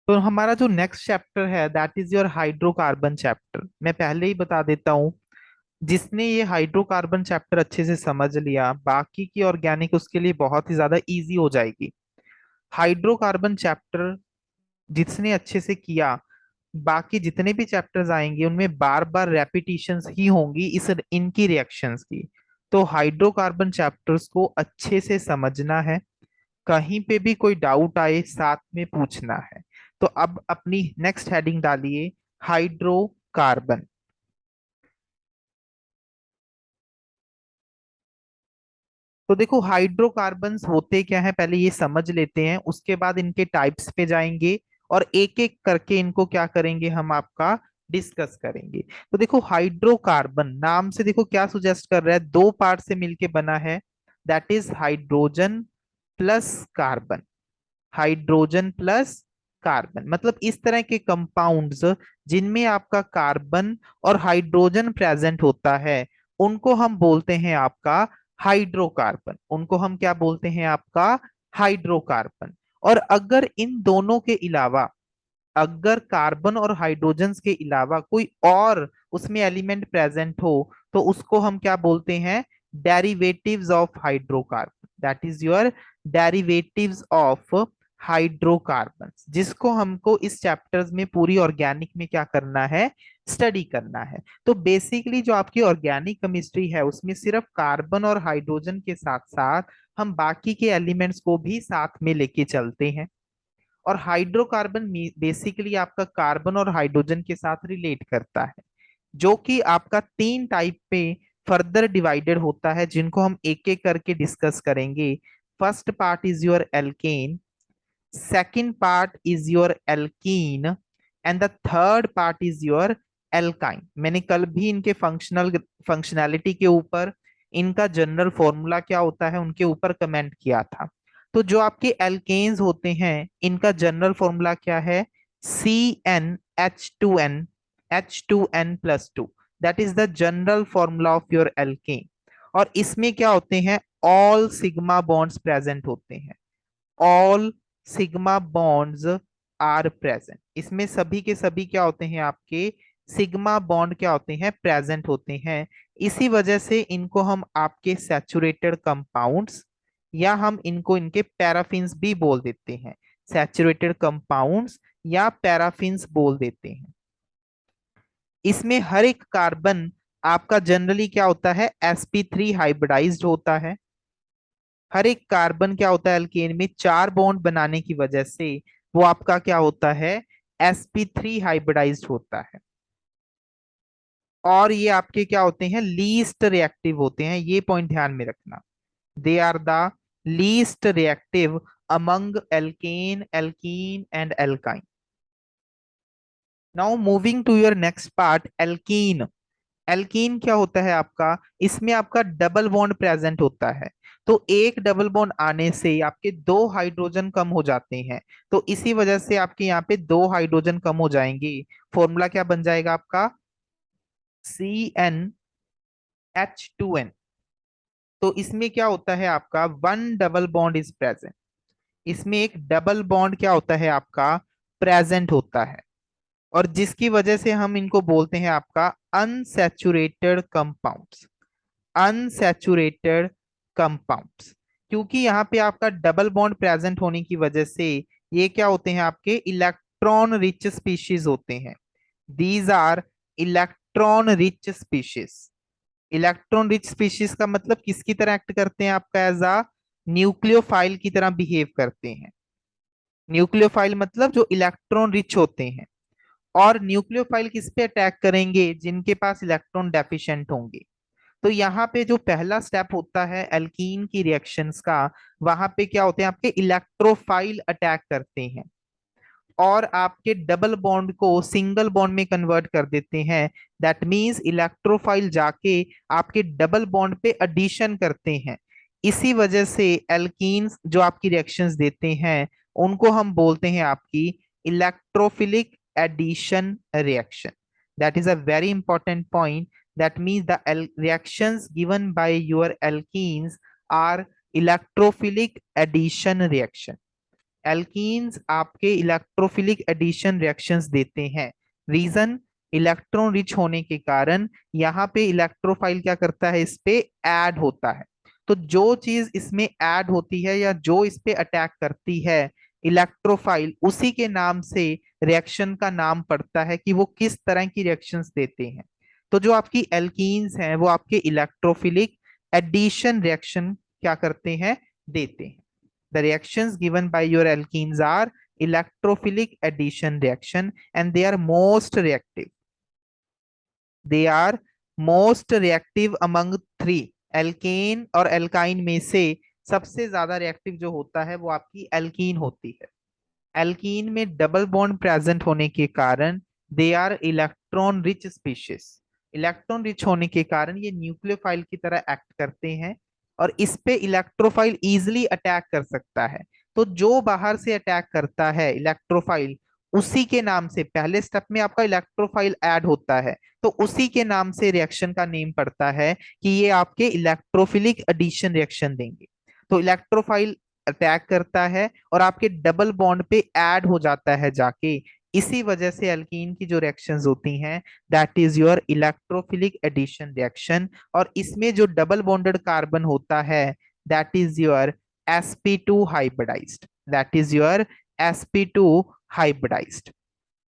तो हमारा जो नेक्स्ट चैप्टर है that is your hydrocarbon chapter. मैं पहले ही बता देता हूँ, जिसने ये हाइड्रोकार्बन चैप्टर अच्छे से समझ लिया बाकी की ऑर्गेनिक उसके लिए बहुत ही ज्यादा इजी हो जाएगी। हाइड्रोकार्बन चैप्टर जिसने अच्छे से किया, बाकी जितने भी चैप्टर्स आएंगे उनमें बार बार रेपिटेशंस ही होंगी इस इनकी रिएक्शंस की। तो हाइड्रोकार्बन चैप्टर्स को अच्छे से समझना है, कहीं पे भी कोई डाउट आए साथ में पूछना है। तो अब अपनी नेक्स्ट हेडिंग डालिए, हाइड्रोकार्बन। तो देखो हाइड्रोकार्बन्स होते क्या है पहले ये समझ लेते हैं, उसके बाद इनके टाइप्स पे जाएंगे और एक एक करके इनको क्या करेंगे हम आपका डिस्कस करेंगे। तो देखो हाइड्रोकार्बन नाम से देखो क्या सुजेस्ट कर रहा है, दो पार्ट से मिलके बना है, that is hydrogen plus carbon. Hydrogen plus carbon मतलब इस तरह के कंपाउंड्स जिनमें आपका कार्बन और हाइड्रोजन प्रेजेंट होता है, उनको हम बोलते हैं आपका हाइड्रोकार्बन। उनको हम क्या बोलते हैं आपका हाइड्रोकार्बन। और अगर इन दोनों के अलावा, अगर कार्बन और हाइड्रोजन के अलावा कोई और उसमें एलिमेंट प्रेजेंट हो, तो उसको हम क्या बोलते हैं, derivatives of hydrocarbon. That is your derivatives of hydrocarbon, जिसको हमको इस चैप्टर्स में पूरी ऑर्गेनिक में क्या करना है, स्टडी करना है। तो बेसिकली जो आपकी ऑर्गेनिक केमिस्ट्री है उसमें सिर्फ कार्बन और हाइड्रोजन के साथ साथ हम बाकी के एलिमेंट्स को भी साथ में लेके चलते हैं। और हाइड्रोकार्बन बेसिकली आपका कार्बन और हाइड्रोजन के साथ रिलेट करता है, जो कि आपका तीन टाइप पे फर्दर डिवाइडेड होता है, जिनको हम एक एक करके डिस्कस करेंगे। First part is your alkane, second part is your alkene, and the third part is your alkyne. मैंने कल भी इनके फंक्शनैलिटी के ऊपर, इनका जनरल फॉर्मूला क्या होता है उनके ऊपर कमेंट किया था। तो जो आपके एल्केन्स होते हैं इनका जनरल फॉर्मूला क्या है, CnH2n, H2n+2, that is the general formula of your alkane. और इसमें क्या होते हैं, ऑल सिग्मा बॉन्ड्स प्रेजेंट होते हैं। All sigma bonds are present, इसमें सभी के सभी क्या होते हैं आपके सिग्मा बॉन्ड क्या होते हैं, प्रेजेंट होते हैं। इसी वजह से इनको हम आपके सैचुरेटेड कंपाउंड्स या हम इनको इनके पैराफिन्स भी बोल देते हैं। सैचुरेटेड कंपाउंड्स या पैराफिन्स बोल देते हैं। इसमें हर एक कार्बन आपका जनरली क्या होता है, sp3 हाइब्रिडाइज्ड होता है। हर एक कार्बन क्या होता है अल्केन में चार बॉन्ड बनाने की वजह से वो आपका क्या होता है, sp3 हाइब्रिडाइज्ड होता है। और ये आपके क्या होते हैं, लीस्ट रिएक्टिव होते हैं, ये पॉइंट ध्यान में रखना। They are the least reactive among alkane, alkene and alkyne. Now moving to your next part, alkene. Alkene क्या होता है आपका, इसमें आपका डबल बॉन्ड प्रेजेंट होता है। तो एक डबल बॉन्ड आने से आपके दो हाइड्रोजन कम हो जाते हैं। तो इसी वजह से आपके यहाँ पे दो हाइड्रोजन कम हो जाएंगे। फॉर्मूला क्या बन जाएगा आपका, CnH2n। तो इसमें क्या होता है आपका, one double bond is present. इसमें एक डबल बॉन्ड क्या होता है आपका, प्रेजेंट होता है। और जिसकी वजह से हम इनको बोलते हैं आपका अनसैचुरेटेड कंपाउंड्स। अनसैचुरेटेड कंपाउंड्स, क्योंकि यहाँ पे आपका डबल बॉन्ड प्रेजेंट होने की वजह से ये क्या होते हैं, आपके इलेक्ट्रॉन रिच स्पीशीज होते हैं। These are electron rich species. Electron rich species का मतलब किसकी तरह एक्ट करते हैं आपका, एज अ न्यूक्लियोफाइल की तरह बिहेव करते हैं। न्यूक्लियोफाइल मतलब जो इलेक्ट्रॉन रिच होते हैं। और न्यूक्लियोफाइल किस पे अटैक करेंगे, जिनके पास इलेक्ट्रॉन डेफिशिएंट होंगे। तो यहाँ पे जो पहला स्टेप होता है एल्कीन की रिएक्शंस का, वहां पे क्या होते हैं आपके इलेक्ट्रोफाइल अटैक करते हैं और आपके डबल बॉन्ड को सिंगल बॉन्ड में कन्वर्ट कर देते हैं। दैट मींस इलेक्ट्रोफाइल जाके आपके डबल बॉन्ड पे एडिशन करते हैं। इसी वजह से एल्कीन्स जो आपकी रिएक्शंस देते हैं उनको हम बोलते हैं आपकी electrophilic addition reaction. That is a very important point. That means the reactions given by your alkenes are electrophilic addition reaction. Alkenes आपके इलेक्ट्रोफिलिक एडिशन रिएक्शंस देते हैं। रीजन, इलेक्ट्रॉन रिच होने के कारण यहाँ पे इलेक्ट्रोफाइल क्या करता है, इस पे ऐड होता है। तो जो चीज इसमें ऐड होती है या जो इस पे अटैक करती है इलेक्ट्रोफाइल, उसी के नाम से रिएक्शन का नाम पड़ता है कि वो किस तरह की रिएक्शंस देते हैं। तो जो आपकी एल्कीन्स हैं वो आपके इलेक्ट्रोफिलिक एडिशन रिएक्शन क्या करते हैं, देते हैं। The reactions given by your alkenes are electrophilic addition reaction and they are most reactive. They are most reactive among three. Alkane और एल्काइन में से सबसे ज्यादा रिएक्टिव जो होता है वो आपकी एल्कीन होती है। एल्कीन में डबल बॉन्ड प्रेजेंट होने के कारण they are electron rich species. Electron rich होने के कारण ये न्यूक्लियोफाइल की तरह एक्ट करते हैं और इस पे इलेक्ट्रोफाइल इजिली अटैक कर सकता है। तो जो बाहर से अटैक करता है इलेक्ट्रोफाइल, उसी के नाम से पहले स्टेप में आपका इलेक्ट्रोफाइल ऐड होता है, तो उसी के नाम से रिएक्शन का नेम पड़ता है कि ये आपके इलेक्ट्रोफिलिक एडिशन रिएक्शन देंगे। तो इलेक्ट्रोफाइल अटैक करता है और आपके डबल बॉन्ड पे ऐड हो जाता है जाके। इसी वजह से एल्कीन की जो रिएक्शंस होती हैं that is your electrophilic addition reaction. और इसमें जो डबल बॉन्डेड कार्बन होता है that is your sp2 hybridised, that is your sp2 hybridised.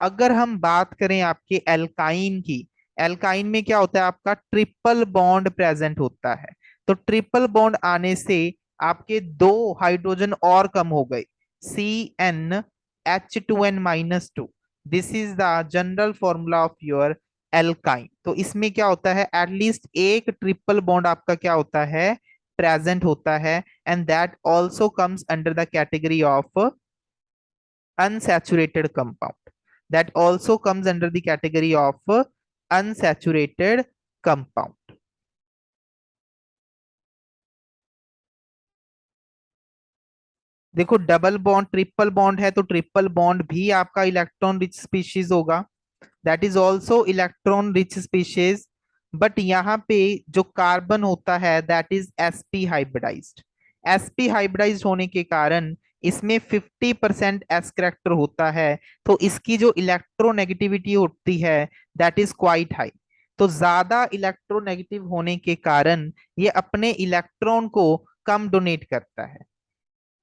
अगर हम बात करें आपके एल्काइन की, एल्काइन में क्या होता है, आपका ट्रिपल बॉन्ड प्रेजेंट होता है। तो ट्रिपल बॉन्ड आने से आपके दो हाइड्रोजन और कम हो गए, CnH2n-2। This is the general formula of your alkyne. तो इसमें क्या होता है, एटलीस्ट एक ट्रिपल बॉन्ड आपका क्या होता है, प्रेजेंट होता है। And that also comes under the category of unsaturated compound, that also comes under the category of unsaturated compound। देखो डबल बॉन्ड ट्रिपल बॉन्ड है तो ट्रिपल बॉन्ड भी आपका इलेक्ट्रॉन रिच स्पीशीज होगा, that is also electron rich species. But यहाँ पे जो carbon होता है that is sp hybridised. sp hybridised होने के कारण इसमें 50% s करेक्टर होता है। तो इसकी जो इलेक्ट्रोनेगेटिविटी होती है दैट इज क्वाइट हाई। तो ज्यादा इलेक्ट्रोनेगेटिव होने के कारण ये अपने इलेक्ट्रॉन को कम डोनेट करता है,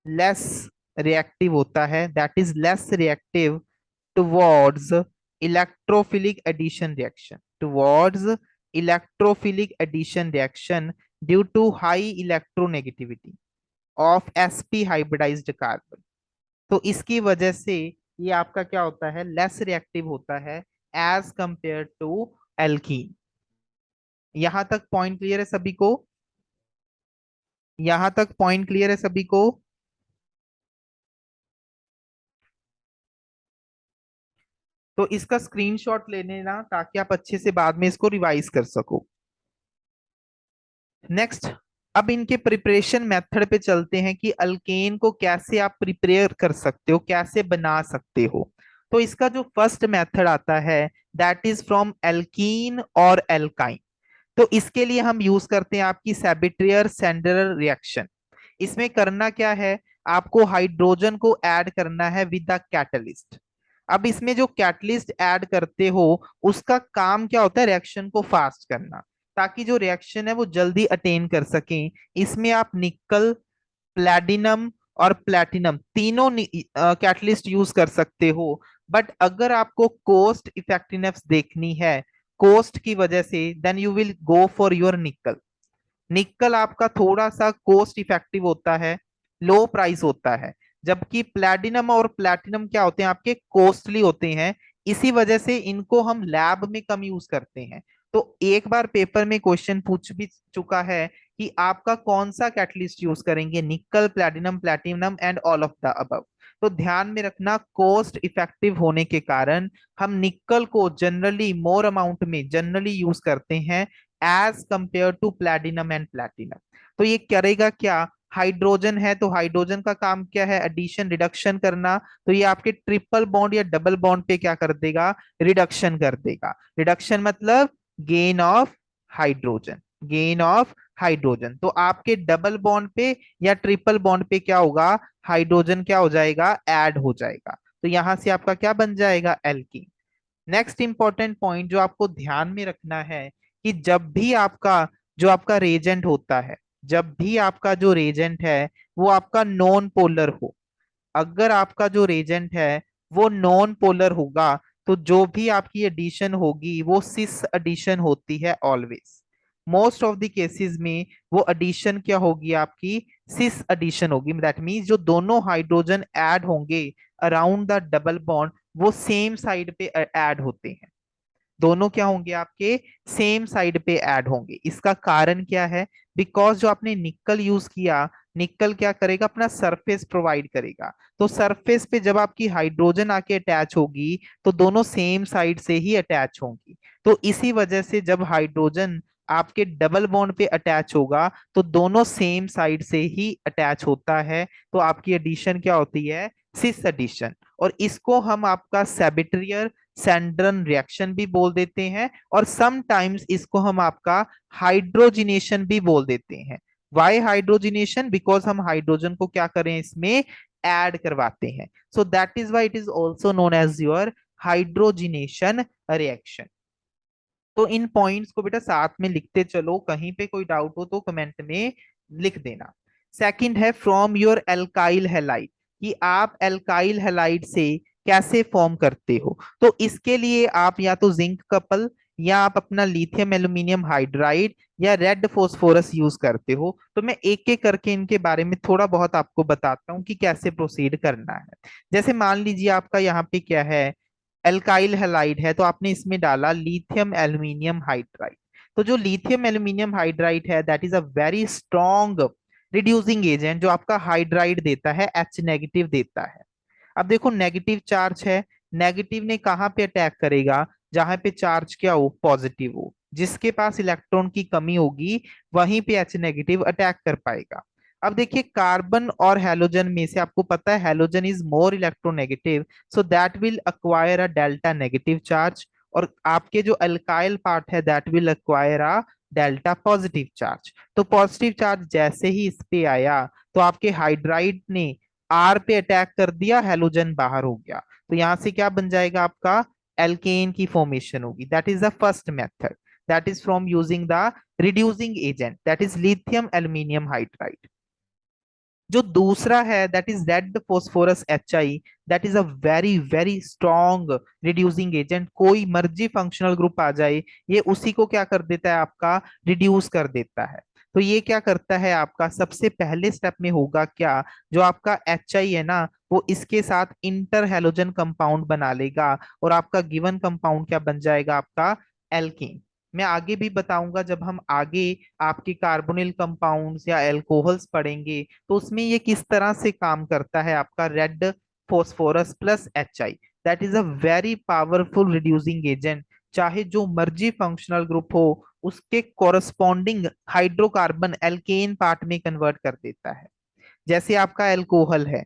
लेस रिएक्टिव होता है, that is less reactive towards electrophilic addition reaction, towards electrophilic addition reaction due to high electronegativity of sp hybridised carbon. तो इसकी वजह से ये आपका क्या होता है, लेस रिएक्टिव होता है एज कंपेयर टू एल्कीन। यहां तक पॉइंट क्लियर है सभी को, यहां तक पॉइंट क्लियर है सभी को। तो इसका स्क्रीनशॉट ले लेना ताकि आप अच्छे से बाद में इसको रिवाइज कर सको। नेक्स्ट, अब इनके प्रिपरेशन मेथड पे चलते हैं कि अल्केन को कैसे आप प्रिपेयर कर सकते हो, कैसे बना सकते हो। तो इसका जो फर्स्ट मेथड आता है दैट इज फ्रॉम एल्कीन और एल्काइन। तो इसके लिए हम यूज करते हैं आपकी सैबिट्रियर सेंडलर रिएक्शन। इसमें करना क्या है, आपको हाइड्रोजन को ऐड करना है विद द कैटलिस्ट। अब इसमें जो कैटलिस्ट ऐड करते हो उसका काम क्या होता है, रिएक्शन को फास्ट करना, ताकि जो रिएक्शन है वो जल्दी अटेन कर सकें। इसमें आप निकल, प्लैटिनम और प्लैटिनम तीनों कैटलिस्ट यूज कर सकते हो। बट अगर आपको कोस्ट इफेक्टिवनेस देखनी है कोस्ट की वजह से, then you will go for your nickel. Nickel आपका थोड़ा सा कोस्ट इफेक्टिव होता है, लो प्राइस होता है, जबकि प्लैटिनम और प्लैटिनम क्या होते हैं, आपके कॉस्टली होते हैं। इसी वजह से इनको हम लैब में कम यूज करते हैं। तो एक बार पेपर में क्वेश्चन पूछ भी चुका है कि आपका कौन सा कैटलिस्ट यूज करेंगे, निकल, platinum, platinum and all of the above. तो ध्यान में रखना, कॉस्ट इफेक्टिव होने के कारण हम निकल को जनरली मोर अमाउंट में जनरली यूज करते हैं as compare to platinum and platinum. तो ये करेगा क्या, हाइड्रोजन है तो हाइड्रोजन का काम क्या है, एडिशन रिडक्शन करना। तो ये आपके ट्रिपल बॉन्ड या डबल बॉन्ड पे क्या कर देगा, रिडक्शन कर देगा। रिडक्शन मतलब gain of hydrogen, gain of hydrogen. तो आपके डबल बॉन्ड पे या ट्रिपल बॉन्ड पे क्या होगा, हाइड्रोजन क्या हो जाएगा, ऐड हो जाएगा। तो यहां से आपका क्या बन जाएगा, एल्कीन। नेक्स्ट इंपॉर्टेंट पॉइंट जो आपको ध्यान में रखना है कि जब भी आपका जो आपका रेजेंट होता है, जब भी आपका जो रेजेंट है वो आपका नॉन पोलर हो, अगर आपका जो रेजेंट है वो नॉन पोलर होगा, तो जो भी आपकी एडिशन होगी वो सिस एडिशन होती है always. Most of the cases में वो एडिशन क्या होगी आपकी, सिस एडिशन होगी। दैट मीन्स जो दोनों हाइड्रोजन ऐड होंगे अराउंड द डबल बॉन्ड वो सेम साइड पे ऐड होते हैं। दोनों क्या होंगे आपके, सेम साइड पे ऐड होंगे। इसका कारण क्या है, बिकॉज जो आपने निकल यूज किया, निकल क्या करेगा, अपना सरफेस प्रोवाइड करेगा। तो सरफेस पे जब आपकी हाइड्रोजन आके अटैच होगी तो दोनों सेम साइड से ही अटैच होंगी। तो इसी वजह से जब हाइड्रोजन आपके डबल बॉन्ड पे अटैच होगा तो दोनों सेम साइड से ही अटैच होता है। तो आपकी एडिशन क्या होती है, सिस एडिशन। और इसको हम आपका सेबिट्रियर सैंड्रन रिएक्शन भी बोल देते हैं, और समटाइम्स इसको हम आपका हाइड्रोजिनेशन भी बोल देते हैं। वाई हाइड्रोजिनेशन, बिकॉज हम हाइड्रोजन को क्या करें, इसमें ऐड करवाते हैं। So that is why it is also known as your hydrogenation reaction. तो इन पॉइंट्स को बेटा साथ में लिखते चलो, कहीं पे कोई डाउट हो तो कमेंट में लिख देना। सेकंड है फ्रॉम योर एल्काइल हैलाइड, कि आप एल्काइल हैलाइड से कैसे फॉर्म करते हो। तो इसके लिए आप या तो जिंक कपल, या आप अपना लिथियम एल्यूमिनियम हाइड्राइड, या रेड फोस्फोरस यूज करते हो। तो मैं एक एक करके इनके बारे में थोड़ा बहुत आपको बताता हूँ कि कैसे प्रोसीड करना है। जैसे मान लीजिए आपका यहाँ पे क्या है, एल्काइल हैलाइड है, तो आपने इसमें डाला लिथियम एल्यूमिनियम हाइड्राइड। तो जो लिथियम एल्यूमिनियम हाइड्राइड है that is a very strong reducing agent, जो आपका हाइड्राइड देता है, एच नेगेटिव देता है। अब देखो नेगेटिव चार्ज है, नेगेटिव ने कहाँ पे अटैक करेगा, जहां पे चार्ज क्या हो, पॉजिटिव हो। जिसके पास इलेक्ट्रॉन की कमी होगी वहीं पे एच नेगेटिव अटैक कर पाएगा। अब देखिए कार्बन और हैलोजन में से आपको पता है halogen is more electronegative, so that will acquire a delta negative charge. और आपके जो अल्काइल पार्ट है that will acquire a delta positive charge. तो पॉजिटिव चार्ज जैसे ही इस पे आया तो आपके हाइड्राइड ने आर पे अटैक कर दिया, हेलोजन बाहर हो गया। तो यहां से क्या बन जाएगा आपका, एल्केन की फॉर्मेशन होगी। That is the first method, that is from using the reducing agent, that is lithium aluminium hydride. जो दूसरा है that is red phosphorus H I, that is a very very strong reducing agent. कोई मर्जी functional group आ जाए ये उसी को क्या कर देता है, आपका रिड्यूस कर देता है। तो ये क्या करता है, आपका सबसे पहले स्टेप में होगा क्या, जो आपका एच आई है ना वो इसके साथ इंटर हेलोजन कंपाउंड बना लेगा, और आपका गिवन कंपाउंड क्या बन जाएगा, आपका एल्कीन। मैं आगे भी बताऊंगा जब हम आगे आपके कार्बोनिल कंपाउंड्स या एल्कोहल्स पढ़ेंगे, तो उसमें ये किस तरह से काम करता है, आपका red phosphorus plus H I. That is a very powerful reducing agent. चाहे जो मर्जी फंक्शनल ग्रुप हो उसके कोरस्पॉन्डिंग हाइड्रोकार्बन एल्केन पार्ट में कन्वर्ट कर देता है। जैसे आपका एल्कोहल है,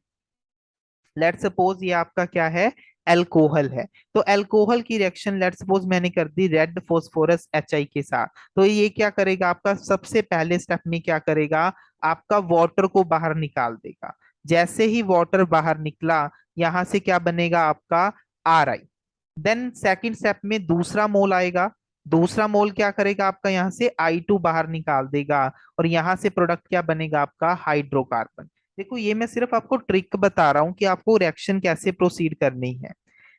लेट सपोज ये आपका क्या है, एल्कोहल है। तो एल्कोहल की रिएक्शन लेट सपोज मैंने कर दी रेड फोस्फोरस एच आई के साथ, तो ये क्या करेगा, आपका सबसे पहले स्टेप में क्या करेगा, आपका वाटर को बाहर निकाल देगा। जैसे ही वाटर बाहर निकला यहां से क्या बनेगा आपका, R I. Then second step में दूसरा मोल आएगा, दूसरा मोल क्या करेगा, आपका यहाँ से I2 बाहर निकाल देगा, और यहाँ से प्रोडक्ट क्या बनेगा, आपका हाइड्रोकार्बन। देखो ये मैं सिर्फ आपको ट्रिक बता रहा हूँ कि आपको रिएक्शन कैसे प्रोसीड करनी है।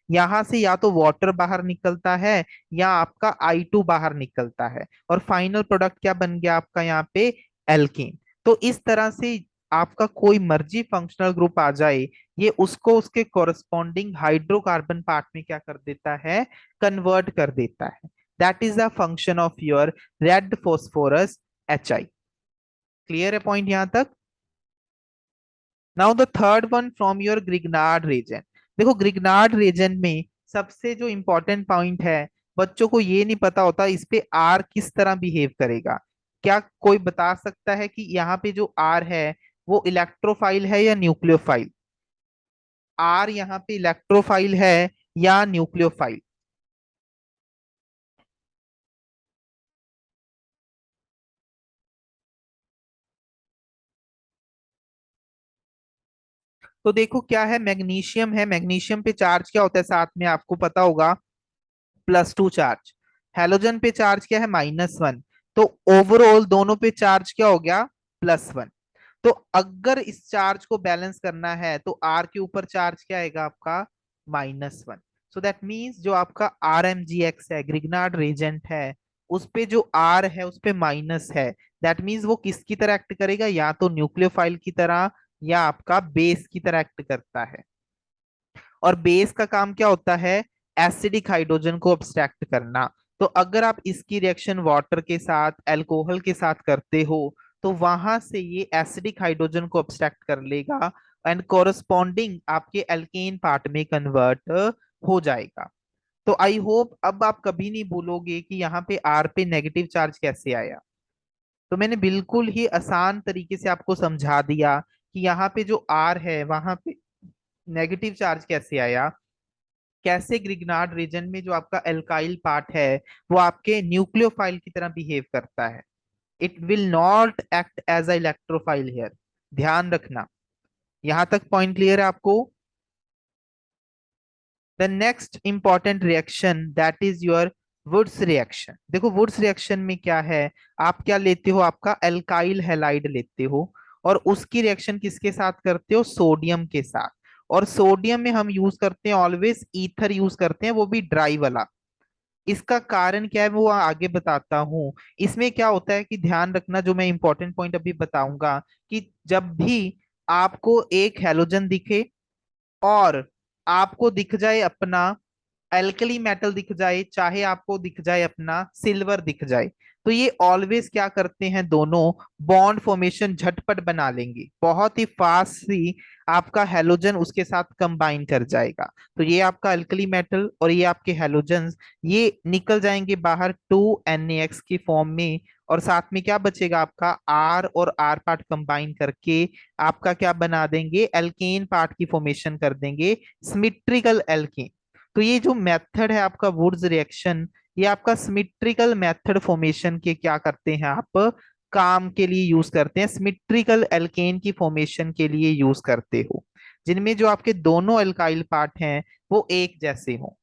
यहाँ से या तो वाटर बाहर निकलता है या आपका I2 बाहर निकलता है, और फाइनल प्रोडक्ट क्या बन गया आपका यहाँ पे, एल्कीन। तो इस तरह से आपका कोई मर्जी फंक्शनल ग्रुप आ जाए ये उसको उसके कोरस्पॉन्डिंग हाइड्रोकार्बन पार्ट में क्या कर देता है, कन्वर्ट कर देता है। That is the function of your red phosphorus H I. Clear है पॉइंट यहां तक। Now the third one from your Grignard reason. देखो ग्रिग्नार्ड रीजन में सबसे जो इंपॉर्टेंट पॉइंट है, बच्चों को ये नहीं पता होता इस पे आर किस तरह बिहेव करेगा। क्या कोई बता सकता है कि यहाँ पे जो आर है वो इलेक्ट्रोफाइल है या न्यूक्लियोफाइल, आर यहाँ पे इलेक्ट्रोफाइल है या न्यूक्लियोफाइल। तो देखो क्या है, मैग्नीशियम पे चार्ज क्या होता है साथ में आपको पता होगा, +2 चार्ज। हेलोजन पे चार्ज क्या है, -1। तो ओवरऑल दोनों पे चार्ज क्या हो गया, +1। तो अगर इस चार्ज को बैलेंस करना है तो आर के ऊपर चार्ज क्या आएगा आपका, -1। सो दैट मीन्स जो आपका आर एम जी एक्स है, ग्रिग्नार्ड रेजेंट है, उस पे जो आर है उस पे माइनस है। दैट मीन्स वो किसकी तरह एक्ट करेगा, या तो न्यूक्लियोफाइल की तरह या आपका बेस की तरह एक्ट करता है। और बेस का काम क्या होता है, एसिडिक हाइड्रोजन को अब्स्ट्रैक्ट करना। तो अगर आप इसकी रिएक्शन वाटर के साथ, अल्कोहल के साथ करते हो, तो वहां से ये एसिडिक हाइड्रोजन को अब्स्ट्रैक्ट कर लेगा एंड कोरस्पॉन्डिंग आपके एल्केन पार्ट में कन्वर्ट हो जाएगा। तो आई होप अब आप कभी नहीं भूलोगे कि यहाँ पे आर पे नेगेटिव चार्ज कैसे आया। तो मैंने बिल्कुल ही आसान तरीके से आपको समझा दिया कि यहाँ पे जो आर है वहां पे नेगेटिव चार्ज कैसे आया, कैसे ग्रिग्नार्ड रीजन में जो आपका एल्काइल पार्ट है वो आपके न्यूक्लियोफाइल की तरह बिहेव करता है। It will not act as a electrophile here, ध्यान रखना। यहां तक पॉइंट क्लियर है आपको। The next important reaction that is your Wurtz reaction. देखो वुड्स रिएक्शन में क्या है, आप क्या लेते हो, आपका एल्काइल हैलाइड लेते हो, और उसकी रिएक्शन किसके साथ करते हो, सोडियम के साथ। और सोडियम में हम यूज करते हैं ऑलवेज ईथर यूज करते हैं, वो भी ड्राई वाला। इसका कारण क्या है वो आगे बताता हूँ। इसमें क्या होता है कि ध्यान रखना, जो मैं इंपॉर्टेंट पॉइंट अभी बताऊंगा, कि जब भी आपको एक हैलोजन दिखे और आपको दिख जाए अपना एल्कली मेटल दिख जाए, चाहे आपको दिख जाए अपना सिल्वर दिख जाए, तो ये ऑलवेज क्या करते हैं, दोनों बॉन्ड फॉर्मेशन झटपट बना लेंगे, बहुत ही फास्ट ही आपका हेलोजन उसके साथ कंबाइन कर जाएगा। तो ये आपका अल्कली मेटल और ये आपके हेलोजन्स, ये निकल जाएंगे बाहर 2 NaX की फॉर्म में। और साथ में क्या बचेगा आपका, आर और आर पार्ट कंबाइन करके आपका क्या बना देंगे, एल्केन पार्ट की फॉर्मेशन कर देंगे, सिमिट्रिकल एल्केन। तो ये जो मेथड है आपका वुड्स रिएक्शन, ये आपका सिमिट्रिकल मेथड फॉर्मेशन के क्या करते हैं आप, काम के लिए यूज करते हैं, सिमिट्रिकल एल्केन की फॉर्मेशन के लिए यूज करते हो, जिनमें जो आपके दोनों एल्काइल पार्ट हैं वो एक जैसे हो।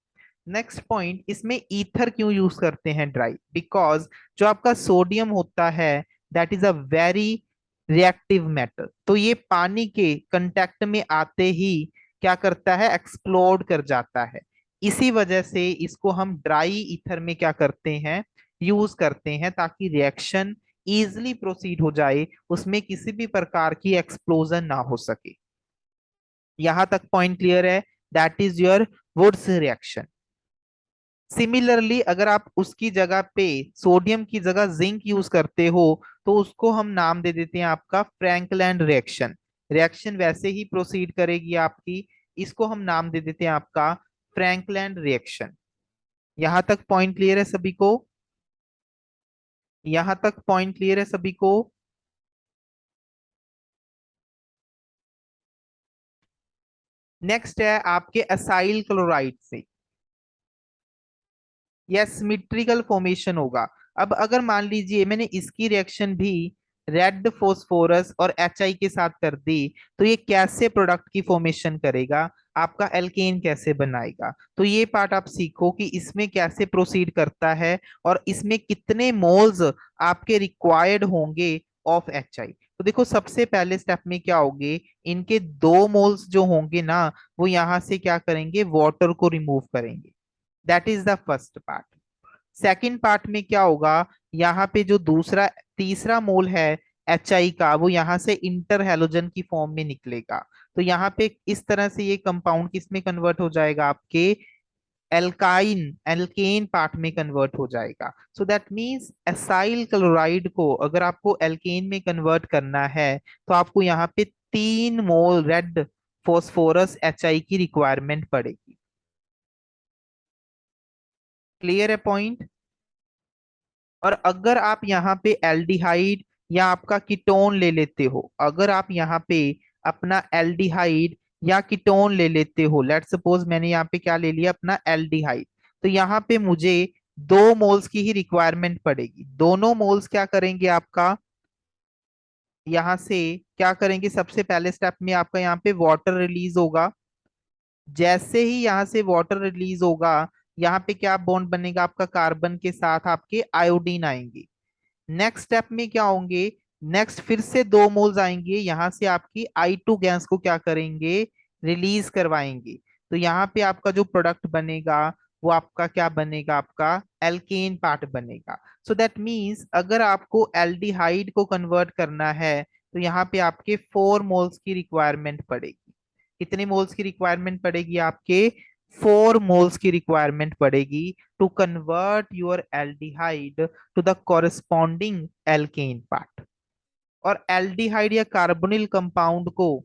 नेक्स्ट पॉइंट, इसमें ईथर क्यों यूज करते हैं ड्राई, बिकॉज जो आपका सोडियम होता है that is a very reactive metal. तो ये पानी के कंटेक्ट में आते ही क्या करता है, एक्सप्लोड कर जाता है। इसी वजह से इसको हम ड्राई ईथर में क्या करते हैं, यूज करते हैं, ताकि रिएक्शन इजिली प्रोसीड हो जाए, उसमें किसी भी प्रकार की एक्सप्लोजन ना हो सके। यहां तक पॉइंट क्लियर है, that is your Wurtz reaction. Similarly अगर आप उसकी जगह पे सोडियम की जगह जिंक यूज करते हो, तो उसको हम नाम दे देते हैं आपका फ्रैंकलैंड रिएक्शन। रिएक्शन वैसे ही प्रोसीड करेगी आपकी, इसको हम नाम दे देते हैं आपका फ्रैंकलैंड रिएक्शन। यहां तक पॉइंट क्लियर है सभी को, यहां तक पॉइंट क्लियर है सभी को। नेक्स्ट है आपके असाइल क्लोराइड से, या सिमिट्रिकल फॉर्मेशन होगा। अब अगर मान लीजिए मैंने इसकी रिएक्शन भी रेड फोस्फोरस और HI के साथ कर दी, तो ये कैसे प्रोडक्ट की फॉर्मेशन करेगा, आपका एल्केन कैसे बनाएगा। तो ये पार्ट आप सीखो कि इसमें कैसे प्रोसीड करता है और इसमें कितने मोल्स आपके रिक्वायर्ड होंगे ऑफ HI। तो देखो सबसे पहले स्टेप में क्या होगे, इनके 2 मोल्स जो होंगे ना, वो यहां से क्या करेंगे, वाटर को रिमूव करेंगे। That is the first part. Second part में क्या होगा, यहाँ पे जो दूसरा तीसरा मोल है HI का, वो यहाँ से इंटर हैलोजन की फॉर्म में निकलेगा। तो यहाँ पे इस तरह से ये कंपाउंड किस में कन्वर्ट हो जाएगा, आपके एल्काइन एल्केन पार्ट में कन्वर्ट हो जाएगा। So that means acyl chloride को अगर आपको एल्केन में कन्वर्ट करना है, तो आपको यहाँ पे 3 मोल रेड फोस्फोरस HI की रिक्वायरमेंट पड़ेगी। क्लियर है पॉइंट। और अगर आप यहाँ पे एल्डिहाइड या आपका कीटोन ले लेते हो, अगर आप यहाँ पे अपना एल्डिहाइड या कीटोन ले लेते हो, लेट सपोज मैंने यहाँ पे क्या ले लिया, अपना एल्डिहाइड, तो यहाँ पे मुझे 2 मोल्स की ही रिक्वायरमेंट पड़ेगी। दोनों मोल्स क्या करेंगे आपका, यहां से क्या करेंगे, सबसे पहले स्टेप में आपका यहाँ पे वाटर रिलीज होगा। जैसे ही यहाँ से वाटर रिलीज होगा, यहाँ पे क्या बॉन्ड बनेगा आपका, कार्बन के साथ आपके आयोडीन आएंगे। नेक्स्ट स्टेप में क्या होंगे, नेक्स्ट फिर से 2 मोल्स आएंगे, यहां से आपकी I2 गैस को क्या करेंगे, रिलीज करवाएंगे। तो यहाँ पे आपका जो प्रोडक्ट बनेगा वो आपका क्या बनेगा, आपका एल्केन पार्ट बनेगा। सो दैट मीन्स अगर आपको एल्डिहाइड को कन्वर्ट करना है तो यहाँ पे आपके 4 मोल्स की रिक्वायरमेंट पड़ेगी। कितने मोल्स की रिक्वायरमेंट पड़ेगी, आपके 4 मोल्स की रिक्वायरमेंट पड़ेगी to convert your aldehyde to the corresponding alkane part. और एल्डिहाइड या कार्बोनिल कंपाउंड को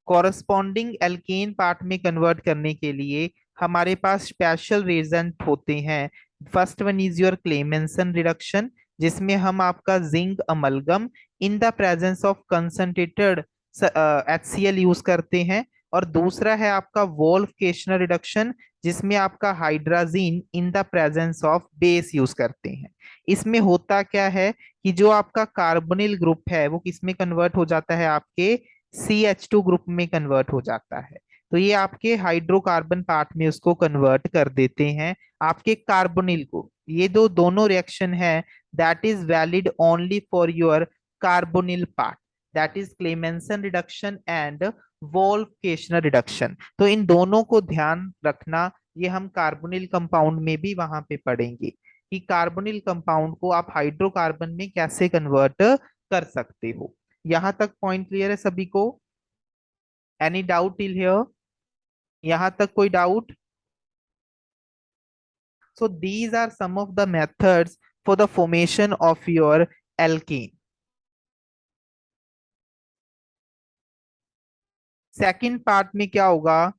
कॉरेस्पॉन्डिंग एल्केन पार्ट में कन्वर्ट करने के लिए हमारे पास स्पेशल रिएजेंट होते हैं। First one is your Clemmensen reduction, जिसमें हम आपका zinc amalgam in the presence of concentrated HCl use करते हैं। और दूसरा है आपका वोल्फ केशनर रिडक्शन, जिसमें आपका hydrazine in the presence of base use करते हैं। इसमें होता क्या है कि जो आपका कार्बोनिल ग्रुप है वो किसमें कन्वर्ट हो जाता है, आपके CH2 ग्रुप में कन्वर्ट हो जाता है। तो ये आपके हाइड्रोकार्बन पार्ट में उसको कन्वर्ट कर देते हैं आपके कार्बोनिल को। ये दो दोनों रिएक्शन है that is valid only for your carbonyl part, that is Clemmensen reduction and Wolff Kishner reduction. तो इन दोनों को ध्यान रखना, ये हम कार्बोनिल कंपाउंड में भी वहां पे पढ़ेंगे कि कार्बोनिल कंपाउंड को आप हाइड्रोकार्बन में कैसे कन्वर्ट कर सकते हो। यहां तक पॉइंट क्लियर है सभी को? Any doubt till here? यहां तक कोई doubt? So these are some of the methods for the formation of your alkene. Second part में क्या होगा,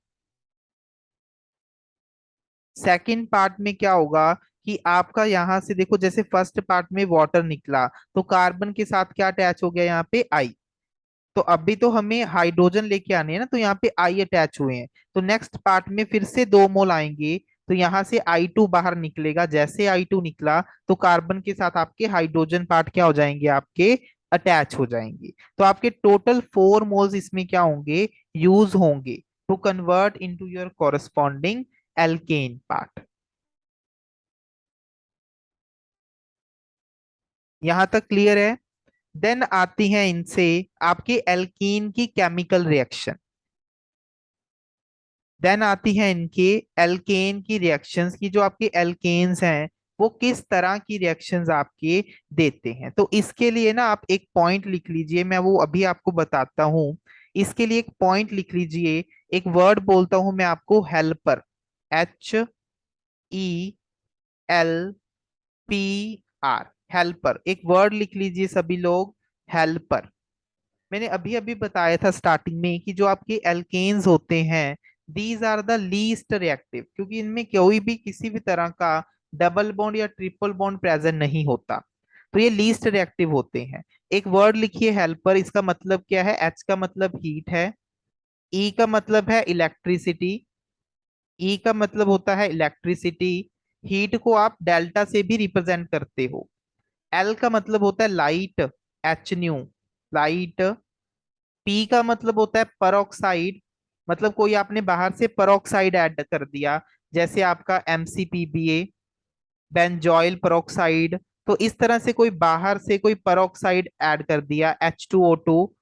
सेकंड पार्ट में क्या होगा कि आपका यहां से देखो, जैसे फर्स्ट पार्ट में वाटर निकला तो कार्बन के साथ क्या अटैच हो गया, यहाँ पे आई। तो अभी तो हमें हाइड्रोजन लेके आने हैं ना, तो यहाँ पे आई अटैच हुए हैं। तो नेक्स्ट पार्ट में फिर से 2 मोल आएंगे, तो यहाँ से I2 बाहर निकलेगा। जैसे I2 निकला तो कार्बन के साथ आपके हाइड्रोजन पार्ट क्या हो जाएंगे, आपके अटैच हो जाएंगे। तो आपके टोटल 4 मोल्स इसमें क्या होंगे, यूज होंगे to convert into your corresponding alkane part. यहां तक क्लियर है? देन आती हैं इनसे आपके एल्कीन की केमिकल रिएक्शन। देन आती है इनके एल्केन की रिएक्शंस की, जो आपके एल्केन्स हैं वो किस तरह की रिएक्शंस आपके देते हैं। तो इसके लिए ना आप एक पॉइंट लिख लीजिए, मैं वो अभी आपको बताता हूँ। इसके लिए एक पॉइंट लिख लीजिए, एक वर्ड बोलता हूं मैं आपको, हेल्पर। HELPR, helper. एक वर्ड लिख लीजिए सभी लोग, हेल्पर। मैंने अभी अभी बताया था स्टार्टिंग में कि जो आपके एल्केन्स होते हैं these are the least reactive, क्योंकि इनमें कोई भी किसी भी तरह का डबल बॉन्ड या ट्रिपल बॉन्ड प्रेजेंट नहीं होता। तो ये लीस्ट रिएक्टिव होते हैं। एक वर्ड लिखिए हेल्पर, इसका मतलब क्या है, H का मतलब हीट है, E का मतलब है इलेक्ट्रिसिटी, E का मतलब होता है इलेक्ट्रिसिटी। हीट को आप डेल्टा से भी रिप्रेजेंट करते हो। L का मतलब होता है light, H new, light. P का मतलब होता है परोक्साइड, मतलब कोई आपने बाहर से परोक्साइड ऐड कर दिया, जैसे आपका MCPBA, बेंजॉइल परोक्साइड। तो इस तरह से कोई बाहर से कोई परोक्साइड ऐड कर दिया, H2O2।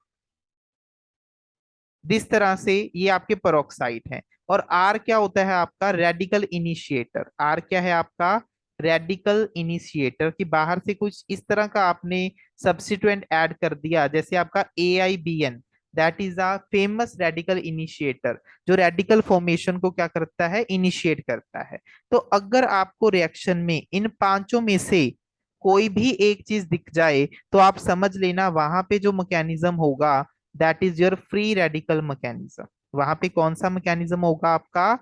जिस तरह से ये आपके परोक्साइड हैं। और आर क्या होता है आपका, रेडिकल इनिशिएटर। आर क्या है आपका, रेडिकल इनिशिएटर, कि बाहर से कुछ इस तरह का आपने सब्स्टिट्यूएंट ऐड कर दिया, जैसे आपका AIBN, that is a famous radical initiator, जो रेडिकल फॉर्मेशन को क्या करता है, इनिशिएट करता है। तो अगर आपको रिएक्शन में इन पांचों में से कोई भी एक चीज दिख जाए तो आप समझ लेना वहां पे जो मैकेनिज्म होगा that is your free radical mechanism. वहां पे कौन सा मैकेनिज्म होगा आपका,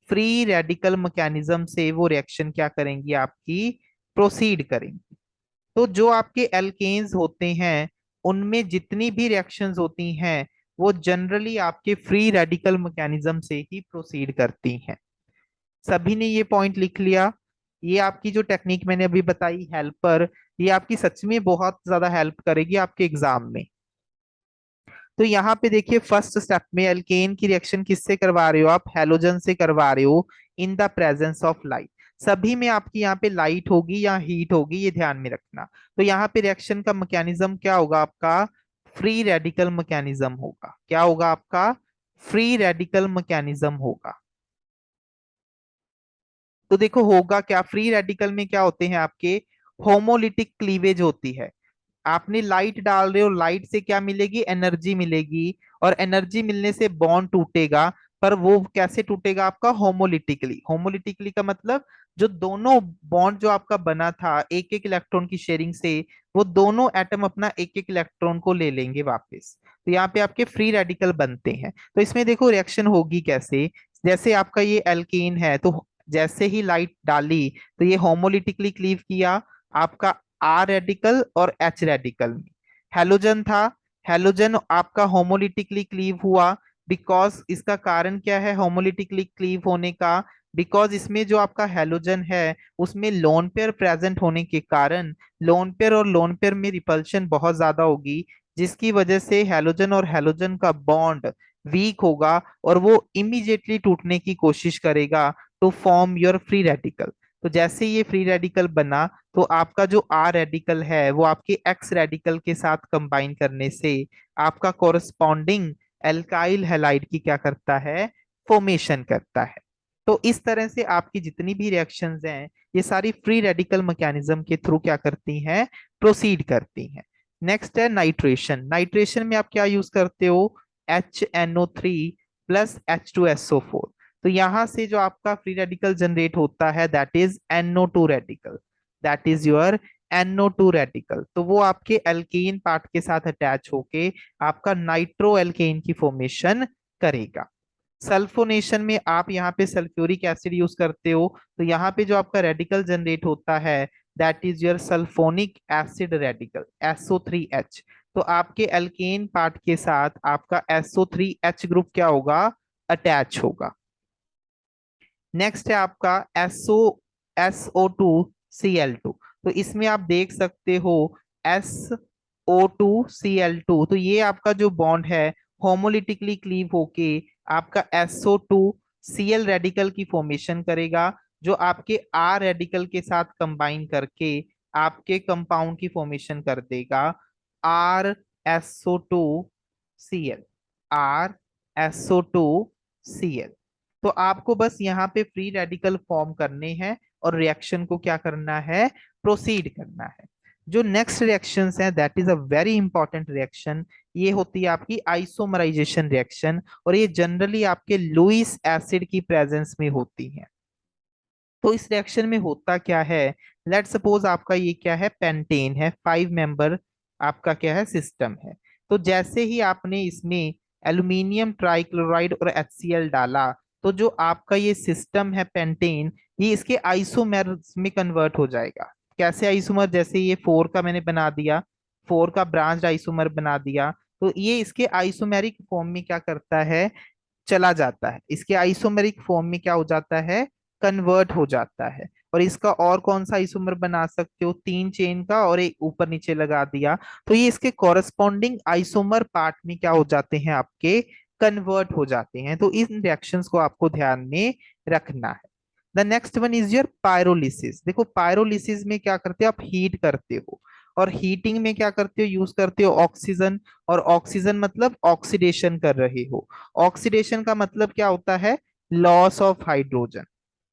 फ्री रेडिकल मैकेनिज्म से वो रिएक्शन क्या करेंगी आपकी, प्रोसीड करेंगी। तो जो आपके एल्केन्स होते हैं उनमें जितनी भी रिएक्शंस होती हैं वो जनरली आपके फ्री रेडिकल मैकेनिज्म से ही प्रोसीड करती हैं। सभी ने ये पॉइंट लिख लिया? ये आपकी जो टेक्निक मैंने अभी बताई हेल्पर, ये आपकी सच में बहुत ज्यादा हेल्प करेगी आपके एग्जाम में। तो यहाँ पे देखिए फर्स्ट स्टेप में एल्केन की रिएक्शन किससे करवा रहे हो आप, हैलोजन से करवा रहे हो इन द प्रेजेंस ऑफ लाइट। सभी में आपकी यहाँ पे लाइट होगी या हीट होगी, ये ध्यान में रखना। तो यहाँ पे रिएक्शन का मैकेनिज्म क्या होगा आपका, फ्री रेडिकल मैकेनिज्म होगा। क्या होगा आपका, फ्री रेडिकल मैकेनिज्म होगा। तो देखो होगा क्या, फ्री रेडिकल में क्या होते हैं आपके, होमोलिटिक क्लीवेज होती है। आपने लाइट डाल रहे हो, लाइट से क्या मिलेगी, एनर्जी मिलेगी, और एनर्जी मिलने से बॉन्ड टूटेगा। पर वो कैसे टूटेगा आपका, होमोलिटिकली। होमोलिटिकली का मतलब जो दोनों बॉन्ड जो आपका बना था एक एक इलेक्ट्रॉन की शेयरिंग से, वो दोनों एटम अपना एक एक इलेक्ट्रॉन को ले लेंगे वापस। तो यहाँ पे आपके फ्री रेडिकल बनते हैं। तो इसमें देखो रिएक्शन होगी कैसे, जैसे आपका ये एल्केन है, तो जैसे ही लाइट डाली तो ये होमोलिटिकली क्लीव किया आपका आर रेडिकल और एच रेडिकल में। हेलोजन था, हेलोजन आपका होमोलिटिकली क्लीव हुआ। बिकॉज इसका कारण क्या है होमोलिटिकली क्लीव होने का, बिकॉज इसमें जो आपका हेलोजन है उसमें लोन पेयर प्रेजेंट होने के कारण लोन पेयर और लोन पेयर में रिपल्शन बहुत ज्यादा होगी, जिसकी वजह से हेलोजन और हेलोजन का बॉन्ड वीक होगा और वो इमीडिएटली टूटने की कोशिश करेगा to form your free radical. तो जैसे ये फ्री रेडिकल बना, तो आपका जो आर रेडिकल है वो आपके एक्स रेडिकल के साथ कंबाइन करने से आपका कोरस्पॉन्डिंग एल्काइल हैलाइड की क्या करता है, फॉर्मेशन करता है। तो इस तरह से आपकी जितनी भी रिएक्शंस हैं ये सारी फ्री रेडिकल मैकेनिज्म के थ्रू क्या करती हैं, प्रोसीड करती हैं। नेक्स्ट है नाइट्रेशन। नाइट्रेशन में आप क्या यूज करते हो, HNO3 प्लस H2SO4। तो यहां से जो आपका फ्री रेडिकल जनरेट होता है that is NO2 radical, that is your NO2 radical. तो वो आपके एल्केन पार्ट के साथ अटैच होके आपका नाइट्रो एल्केन की फॉर्मेशन करेगा। सल्फोनेशन में आप यहाँ पे सल्फ्यूरिक एसिड यूज करते हो, तो यहाँ पे जो आपका रेडिकल जनरेट होता है that is your sulphonic acid radical SO3H। तो आपके एल्केन पार्ट के साथ आपका SO3H ग्रुप क्या होगा, अटैच होगा। नेक्स्ट है आपका SO2Cl2। तो इसमें आप देख सकते हो SO2Cl2, तो ये आपका जो बॉन्ड है होमोलिटिकली क्लीव होके आपका SO2Cl रेडिकल की फॉर्मेशन करेगा, जो आपके R रेडिकल के साथ कंबाइन करके आपके कंपाउंड की फॉर्मेशन कर देगा RSO2Cl, RSO2Cl। तो आपको बस यहाँ पे फ्री रेडिकल फॉर्म करने हैं और रिएक्शन को क्या करना है, प्रोसीड करना है। जो नेक्स्ट रिएक्शंस हैं that is a very important reaction, ये होती है आपकी आइसोमराइजेशन रिएक्शन, और ये जनरली आपके लुईस एसिड की प्रेजेंस में होती है। तो इस रिएक्शन में होता क्या है, लेट सपोज आपका ये क्या है, पेंटेन है, 5 मेंबर आपका क्या है, सिस्टम है। तो जैसे ही आपने इसमें एल्यूमिनियम ट्राइक्लोराइड और HCl डाला, तो जो आपका ये सिस्टम है पेंटेन, ये इसके आइसोमर में कन्वर्ट हो जाएगा। कैसे आइसोमर, जैसे ये 4 का मैंने बना दिया, 4 का ब्रांच आइसोमर बना दिया, तो ये इसके आइसोमेरिक फॉर्म में क्या करता है, चला जाता है, इसके आइसोमेरिक फॉर्म में क्या हो जाता है, कन्वर्ट हो जाता है। और इसका और कौन सा आइसोमर बना सकते हो, 3 चेन का, और एक ऊपर नीचे लगा दिया, तो ये इसके कॉरेस्पॉन्डिंग आइसोमर पार्ट में क्या हो जाते हैं, आपके कन्वर्ट हो जाते हैं। तो इन रिएक्शंस को आपको ध्यान में रखना है। The next one is your pyrolysis. देखो पायरोलिसिस में क्या करते हो आप, हीट करते हो, और हीटिंग में क्या करते हो, यूज करते हो ऑक्सीजन। और ऑक्सीजन मतलब ऑक्सीडेशन कर रहे हो। ऑक्सीडेशन का मतलब क्या होता है, लॉस ऑफ हाइड्रोजन।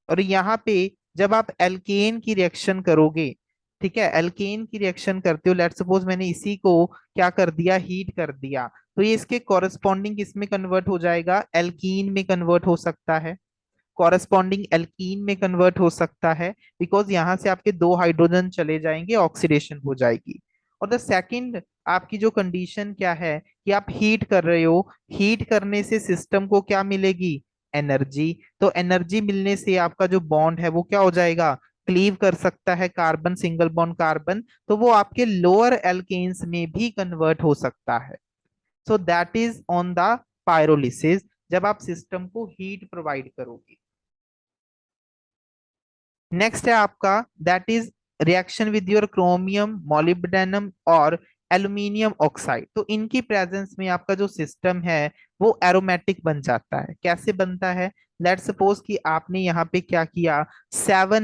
और यहाँ पे जब आप एल्केन की रिएक्शन करोगे, ठीक है, एल्केन की रिएक्शन करते हो, लेट सपोज मैंने इसी को क्या कर दिया, हीट कर दिया, तो ये इसके कॉरेस्पॉन्डिंग किसमें कन्वर्ट हो जाएगा, एल्कीन में कन्वर्ट हो सकता है, कॉरेस्पॉन्डिंग एल्कीन में कन्वर्ट हो सकता है। बिकॉज यहाँ से आपके 2 हाइड्रोजन चले जाएंगे, ऑक्सीडेशन हो जाएगी। और द सेकंड आपकी जो कंडीशन क्या है कि आप हीट कर रहे हो, हीट करने से सिस्टम को क्या मिलेगी, एनर्जी। तो एनर्जी मिलने से आपका जो बॉन्ड है वो क्या हो जाएगा, क्लीव कर सकता है कार्बन, सिंगल बॉन्ड कार्बन, तो वो आपके लोअर एल्केन्स में भी कन्वर्ट हो सकता है। सो that is on the pyrolysis, जब आप सिस्टम को हीट प्रोवाइड करोगे। नेक्स्ट है आपका that is reaction with your chromium, molybdenum और एल्यूमिनियम ऑक्साइड। तो इनकी प्रेजेंस में आपका जो सिस्टम है वो एरोमेटिक बन जाता है। कैसे बनता है? लेट सपोज कि आपने यहाँ पे क्या किया, सेवन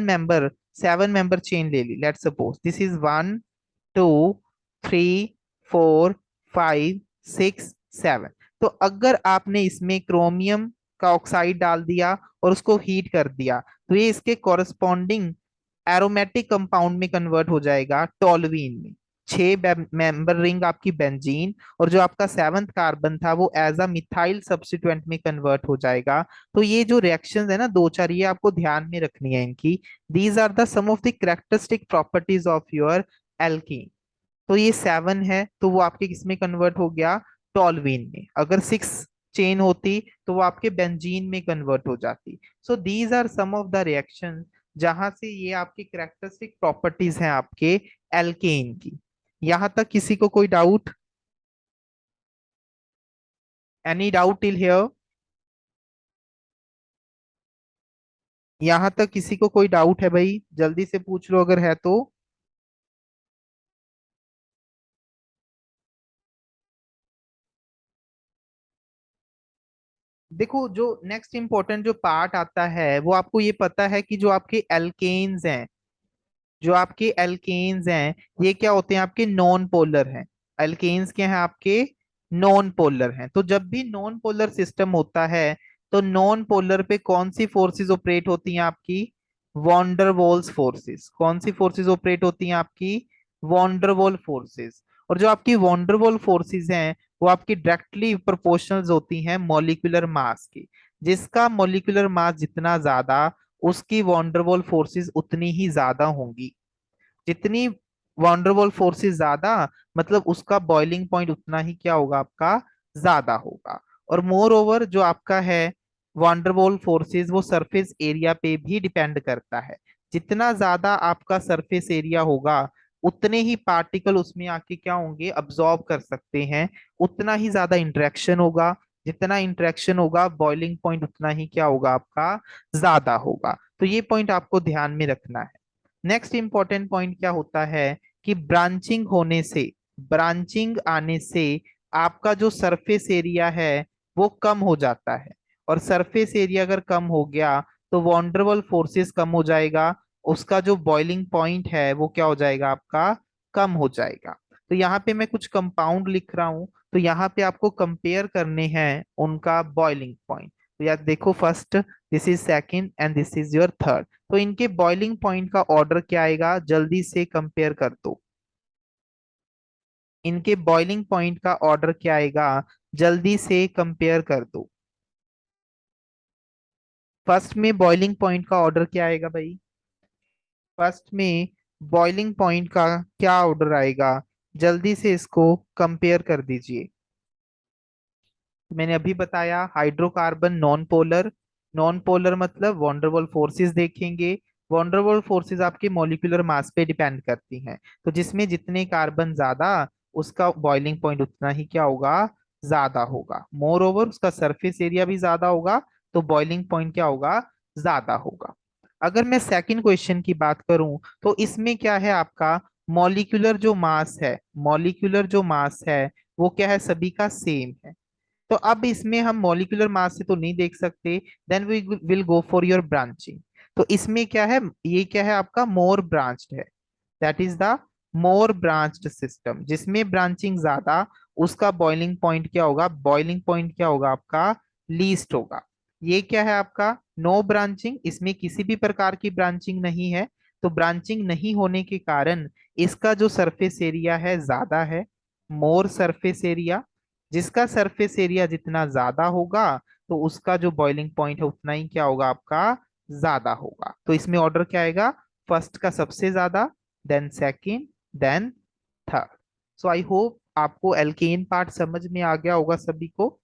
मेंबर चेन ले ली। Let suppose this is 1 2 3 4 5 6 7। तो अगर आपने इसमें क्रोमियम का ऑक्साइड डाल दिया और उसको हीट कर दिया, तो ये इसके कॉरस्पॉन्डिंग एरोमेटिक कंपाउंड में कन्वर्ट हो जाएगा, टोल्यूइन में। 6 मेंबर रिंग आपकी बेंजीन, और जो आपका सेवंथ कार्बन था वो एज अ मिथाइल सब्स्टिट्यूएंट में कन्वर्ट हो जाएगा। तो ये जो रिएक्शंस है ना, दो चार, ये आपको ध्यान में रखनी है इनकी। These are the some of the characteristic properties of your alkene. तो ये 7 है तो वो आपके किस में कन्वर्ट हो गया, टॉल्यूइन में। अगर 6 चेन होती तो वो आपके बेंजीन में कन्वर्ट हो जाती। So these are some of the reaction जहां से ये आपकी कैरेक्टरिस्टिक प्रॉपर्टीज हैं आपके एल्केन की। यहां तक किसी को कोई doubt? Any doubt till here? यहां तक किसी को कोई डाउट है भाई? जल्दी से पूछ लो अगर है तो। देखो, जो नेक्स्ट इंपॉर्टेंट जो पार्ट आता है वो आपको ये पता है कि जो आपके एल्केन्स हैं, जो आपके एल्केन्स हैं, ये क्या होते हैं, आपके नॉन पोलर हैं। एल्केन्स क्या हैं आपके? नॉन पोलर हैं। तो जब भी नॉन पोलर सिस्टम होता है तो नॉन पोलर पे कौन सी फोर्सेस ऑपरेट होती हैं आपकी? वॉन्डरवॉल्स फोर्सेस। कौन सी फोर्सेस ऑपरेट होती हैं आपकी? Van der Waals forces. और जो आपकी वॉन्डरवॉल फोर्सेस हैं वो आपकी डायरेक्टली प्रोपोर्शनल होती हैं मॉलिक्यूलर मास की। जिसका मॉलिक्यूलर मास जितना ज्यादा, उसकी वॉन्डरवॉल फोर्सेस उतनी ही ज्यादा होंगी। जितनी वॉन्डरवॉल फोर्सेस ज्यादा, मतलब उसका बॉइलिंग पॉइंट उतना ही क्या होगा आपका, ज्यादा होगा। और मोर ओवर जो आपका है वॉन्डरवॉल फोर्सेस, वो सरफेस एरिया पे भी डिपेंड करता है। जितना ज्यादा आपका सरफेस एरिया होगा, उतने ही पार्टिकल उसमें आके क्या होंगे, अब्सॉर्ब कर सकते हैं। उतना ही ज्यादा इंटरेक्शन होगा। जितना इंटरेक्शन होगा, बॉइलिंग पॉइंट उतना ही क्या होगा आपका, ज्यादा होगा। तो ये पॉइंट आपको ध्यान में रखना है। नेक्स्ट इंपॉर्टेंट पॉइंट क्या होता है कि ब्रांचिंग होने से, ब्रांचिंग आने से आपका जो सरफेस एरिया है वो कम हो जाता है। और सरफेस एरिया अगर कम हो गया तो वॉन्डरवल फोर्सेस कम हो जाएगा। उसका जो बॉइलिंग पॉइंट है वो क्या हो जाएगा आपका, कम हो जाएगा। तो यहाँ पे मैं कुछ कंपाउंड लिख रहा हूँ, तो यहाँ पे आपको कंपेयर करने हैं उनका बॉइलिंग पॉइंट। तो यार देखो, first, this is second and this is your third. तो इनके बॉइलिंग पॉइंट का ऑर्डर क्या आएगा, जल्दी से कंपेयर कर दो। इनके बॉइलिंग पॉइंट का ऑर्डर क्या आएगा, जल्दी से कंपेयर कर दो। फर्स्ट में बॉइलिंग पॉइंट का ऑर्डर क्या आएगा भाई? फर्स्ट में बॉइलिंग पॉइंट का क्या ऑर्डर आएगा? जल्दी से इसको कंपेयर कर दीजिए। मैंने अभी बताया hydrocarbon non polar. Non polar मतलब वॉन्डरवॉल फोर्सेस देखेंगे। वॉन्डरवॉल फोर्सेस आपके मॉलिक्यूलर मास पे डिपेंड करती हैं। तो जिसमें जितने कार्बन ज्यादा, उसका बॉइलिंग पॉइंट उतना ही क्या होगा, ज्यादा होगा। मोर ओवर उसका सरफेस एरिया भी ज्यादा होगा, तो बॉइलिंग पॉइंट क्या होगा, ज्यादा होगा। अगर मैं सेकंड क्वेश्चन की बात करूं, तो इसमें क्या है आपका, मॉलिक्यूलर जो मास है, मॉलिक्यूलर जो मास है वो क्या है, सभी का सेम है। तो अब इसमें हम मॉलिक्यूलर मास से तो नहीं देख सकते, then we will go for your branching. तो इसमें क्या है, ये क्या है आपका, मोर ब्रांच्ड है। That is the more branched system. जिसमें ब्रांचिंग ज्यादा, उसका बॉइलिंग पॉइंट क्या होगा, बॉइलिंग पॉइंट क्या होगा आपका, लीस्ट होगा। ये क्या है आपका, नो ब्रांचिंग। इसमें किसी भी प्रकार की ब्रांचिंग नहीं है। तो ब्रांचिंग नहीं होने के कारण इसका जो सरफेस एरिया है ज्यादा है, मोर सरफेस एरिया। जिसका सरफेस एरिया जितना ज्यादा होगा, तो उसका जो बॉइलिंग पॉइंट है उतना ही क्या होगा आपका, ज्यादा होगा। तो इसमें ऑर्डर क्या आएगा, फर्स्ट का सबसे ज्यादा, then second, then third. So I hope आपको एल्केन पार्ट समझ में आ गया होगा सभी को।